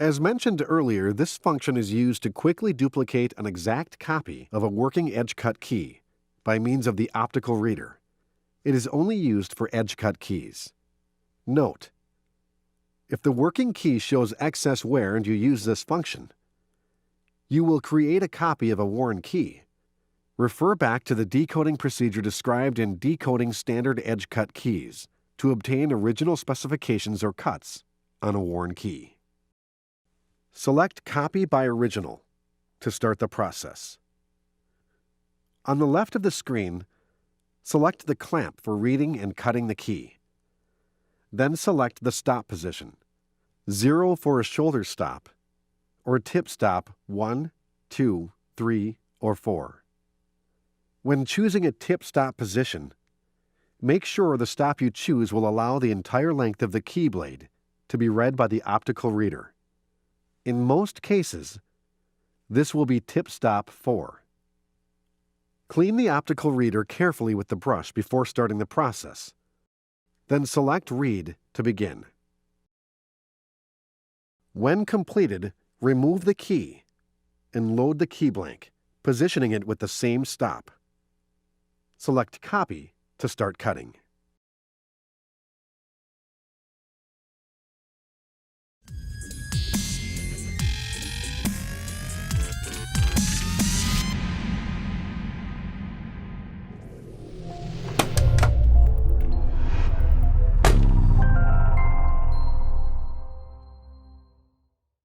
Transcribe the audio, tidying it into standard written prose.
As mentioned earlier, this function is used to quickly duplicate an exact copy of a working edge-cut key by means of the optical reader. It is only used for edge-cut keys. Note: if the working key shows excess wear and you use this function, you will create a copy of a worn key. Refer back to the decoding procedure described in Decoding Standard Edge-Cut Keys to obtain original specifications or cuts on a worn key. Select Copy by Original to start the process. On the left of the screen, select the clamp for reading and cutting the key. Then select the stop position, 0 for a shoulder stop, or tip stop 1, 2, 3, or 4. When choosing a tip stop position, make sure the stop you choose will allow the entire length of the key blade to be read by the optical reader. In most cases, this will be tip stop 4. Clean the optical reader carefully with the brush before starting the process. Then select Read to begin. When completed, remove the key and load the key blank, positioning it with the same stop. Select Copy to start cutting.